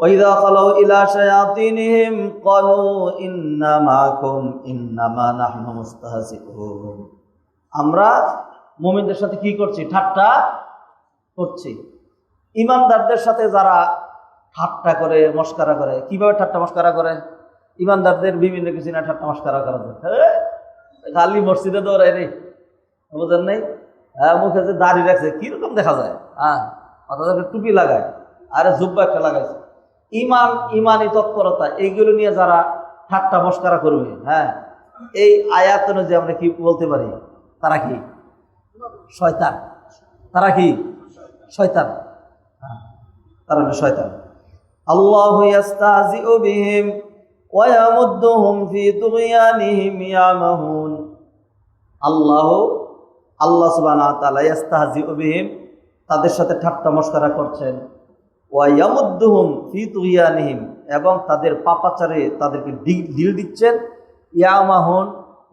ওয়াইদা খালাউ ইলা শায়াতিনহিম ক্বালু ইন্না মাআকুম ইন্নামা নাহনু মুস্তাহজিউন। আমরা মুমিনদের সাথে কি করছি? ঠাট্টা করছি। ইমানদারদের সাথে যারা ঠাট্টা করে, মস্করা করে, কিভাবে ঠাট্টা মস্করা করে? ইমানদারদের বিভিন্ন কিছু না ঠাট্টা মস্করা করা যায়। খালি মসজিদে দৌড়ায় রে, বুঝেন নাই? হ্যাঁ, মুখে যে দাড়ি রাখছে কিরকম দেখা যায়, হ্যাঁ, মাথাতে টুপি লাগায়, আরে জুব্বা একটা লাগাইছে। ইমানি তৎপরতা এইগুলো নিয়ে যারা ঠাট্টা মস্করা করবে, হ্যাঁ, এই আয়াত অনুযায়ী আমরা কি বলতে পারি? তারা কি শয়তান। তারা কি শয়তান, তারা হলো শয়তান। আল্লাহু ইস্তাহজিউ বিহিম ওয়া ইয়ামুদ্দুহুম ফি তুগয়ানিহিম ইয়ামাহুন। আল্লাহ সুবহানাহু ওয়া তাআলা ইস্তাহজিউ বিহিম, তাদের সাথে ঠাট্টা মস্করা করছেন। ওয়া ইয়ামুদ্দুহুম ফি তুগয়ানিহিম, এবং তাদের পাপাচারে তাদেরকে ঢিল দিচ্ছেন। ইয়ামাহুন,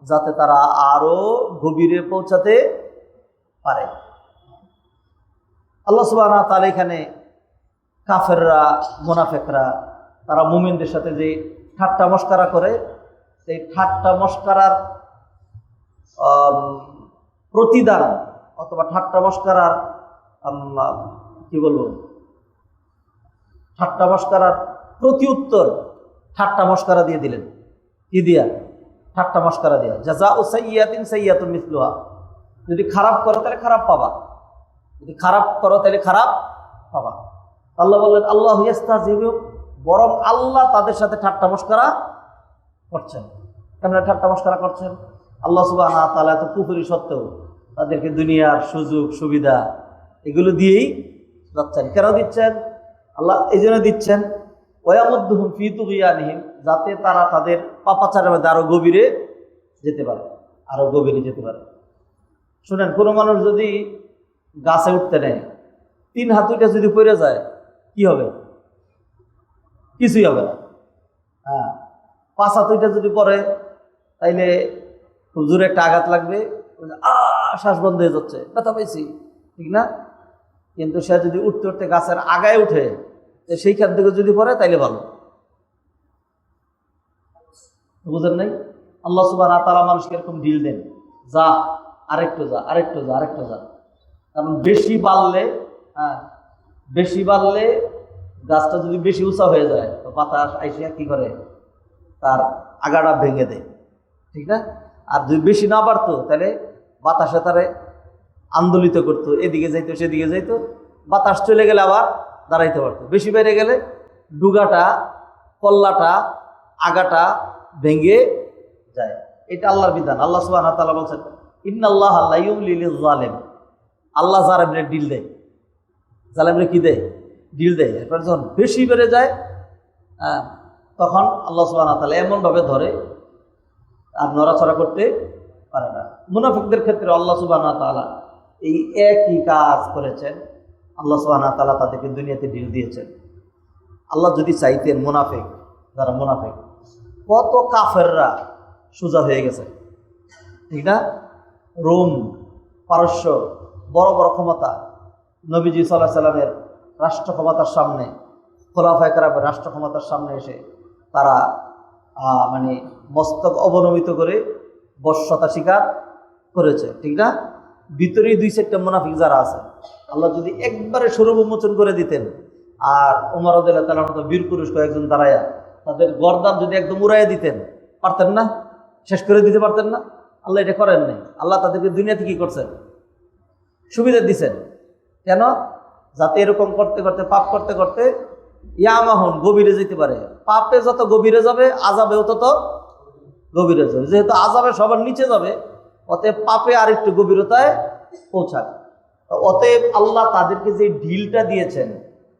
যাতে তারা আরো গভীরে পৌঁছাতে পারে। আল্লাহ সুবহানাহু ওয়া তাআলা এখানে কাফেররা, মুনাফিকরা, তারা মুমিনদের সাথে যে ঠাট্টা মস্করা করে, সেই ঠাট্টা মস্করার প্রতিদান অথবা ঠাট্টা মস্করার কি বলবো, ঠাট্টা মস্করার প্রতি উত্তর ঠাট্টা মস্করা দিয়ে দিলেন। কি দিয়া? ঠাট্টা মস্করা দিয়া। জাযাউ সাইয়্যাতিন সাইয়্যাতুন মিসলুহা। যদি খারাপ করো তাহলে খারাপ পাবা, যদি খারাপ করো তাহলে খারাপ পাবা। আল্লাহ বললেন আল্লাহু ইস্তাহজিউ, বরং আল্লাহ তাদের সাথে ঠাট্টা মস্করা করছেন। কেমন ঠাট্টা মস্করা করছেন? আল্লাহ সুবহানাহু ওয়া তাআলা তো কুফরি সত্ত্বেও তাদেরকে দুনিয়ার সুযোগ সুবিধা এগুলো দিয়েই যাচ্ছেন। কেন দিচ্ছেন? আল্লাহ এই জন্য দিচ্ছেন, ওয়া ইয়ামুদ্দুহুম ফি তুগয়ানিহিম, যাতে তারা তাদের পাপাচারের মধ্যে আরো গভীরে যেতে পারে, আরো গভীরে যেতে পারে। শুনেন, কোনো মানুষ যদি গাছে উঠতে নেয়, 3 হাত উঠে যদি পড়ে যায়, কি হবে? কিছুই হবে না। হ্যাঁ, 5 হাত উঠে যদি পড়ে, তাইলে খুব জোরে একটা আঘাত লাগবে, শ্বাস বন্ধ হয়ে যাচ্ছে, ব্যথা পাইছি, ঠিক না? কিন্তু সে যদি উঠতে উঠতে গাছের আগায় উঠে, সেইখান থেকে যদি পড়ে তাইলে ভালো। বুঝেন নাই? আল্লাহ সুবহানাহু ওয়া তাআলা মানুষকে এরকম ঢিল দেন, যা, আরেকটু যা, আরেকটু যা, আরেকটু যা। কারণ বেশি বাড়লে গাছটা যদি বেশি উঁচা হয়ে যায়, তো বাতাস আইসিয়া কি করে? তার আগাটা ভেঙে দেয়, ঠিক না? আর যদি বেশি না বাড়তো, তাহলে বাতাসে তারে আন্দোলিত করতো, এদিকে যাইতো সেদিকে যাইতো, বাতাস চলে গেলে আবার দাঁড়াইতে পারতো। বেশি বেড়ে গেলে ডুগাটা, কল্লাটা, আগাটা ভেঙে যায়। এটা আল্লাহর বিধান। আল্লাহ সুবহানাহু ওয়া তাআলা বলছেন, ইন্নাল্লাহা লা ইউমলি লিয-যালিম। আল্লাহ জালেমরে ডিল দেয়। জালেমরে কি দেয়? ডিল দেয়। এরপর যখন বেশি বেড়ে যায়, তখন আল্লাহ সুবহানাহু ওয়া তাআলা এমনভাবে ধরে আর নড়াচড়া করতে পারে না। মুনাফিকদের ক্ষেত্রে আল্লাহ সুবহানাহু ওয়া তাআলা এই একই কাজ করেছেন। আল্লাহ সুবহানাহু ওয়া তাআলা তাদেরকে দুনিয়াতে ডিল দিয়েছেন। আল্লাহ যদি চাইতেন, যারা মুনাফিক, কত কাফেররা সোজা হয়ে গেছে, ঠিক না? রোম, পারস্য, বড় বড় ক্ষমতা, নবীজি সাল্লাল্লাহু আলাইহি সাল্লামের রাষ্ট্র ক্ষমতার সামনে, খোলাফায়ে কেরামের রাষ্ট্র ক্ষমতার সামনে এসে তারা মস্তক অবনমিত করে বশ্যতা স্বীকার করেছে, ঠিক না? ভিতরেই 2-4টা মুনাফিক যারা আছে, আল্লাহ যদি একবারে সর্বমোচন করে দিতেন, আর ওমর রাদিয়াল্লাহু তাআলার মতো বীর পুরুষ কয়েকজন দাঁড়ায়া তাদের গর্দান যদি একদম উড়াইয়া দিতেন, পারতেন না? শেষ করে দিতে পারতেন না? আল্লাহ এটা করেন নাই। আল্লাহ তাদেরকে দুনিয়াতে কি করছেন? সুবিধা দিচ্ছেন। কেন? যাতে এরকম করতে করতে, পাপ করতে করতে ইয়ামাহুন, গভীরে যেতে পারে। পাপে যত গভীরে যাবে, আযাবেও তত গভীরে যাবে। যেহেতু আযাবে সবার নিচে যাবে, অতএব পাপে আরেকটু গভীরতায় পৌঁছাবে। অতএব আল্লাহ তাদেরকে যে ঢিলটা দিয়েছেন,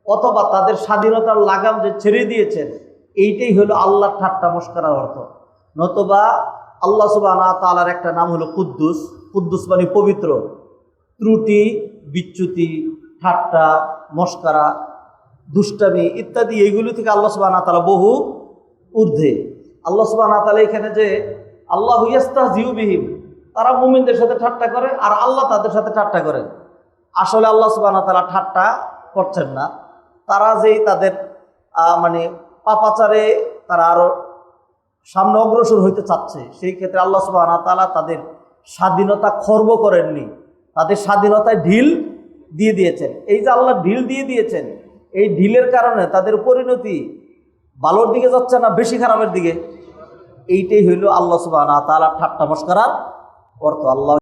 অথবা তাদের স্বাধীনতার লাগাম যে ছেড়ে দিয়েছেন, এইটাই হলো আল্লাহর ঠাট্টা মস্করার অর্থ। নতুবা আল্লাহ সুবহানাহু ওয়া তাআলার একটা নাম হলো কুদ্দুস। কুদ্দুস মানে পবিত্র। ত্রুটি, বিচ্যুতি, ঠাট্টা মস্করা, দুষ্টামি ইত্যাদি এইগুলো থেকে আল্লাহ সুবহানাহু ওয়া তাআলা বহু ঊর্ধ্বে। আল্লাহ সুবহানাহু ওয়া তাআলা এখানে যে আল্লাহু ইস্তাহজিউ বিহিম, তারা মুমিনদের সাথে ঠাট্টা করে আর আল্লাহ তাদের সাথে ঠাট্টা করেন। আসলে আল্লাহ সুবহানাহু ওয়া তাআলা ঠাট্টা করছেন না। তারা যেই তাদের মানে পাপাচারে তারা আরো সামনে অগ্রসর হইতে চাচ্ছে, সেই ক্ষেত্রে আল্লাহ সুবহানাহু ওয়া তাআলা তাদের স্বাধীনতা খর্ব করেননি, তাদের স্বাধীনতায় ঢিল দিয়ে দিয়েছেন। এই যে আল্লাহ ঢিল দিয়ে দিয়েছেন, এই ঢিলের কারণে তাদের পরিণতি ভালোর দিকে যাচ্ছে না বেশি খারাপের দিকে? এইটাই হইল আল্লাহ সুবহানাহু ওয়া তাআলা ঠাট্টা মশকরার অর্থ। আল্লাহ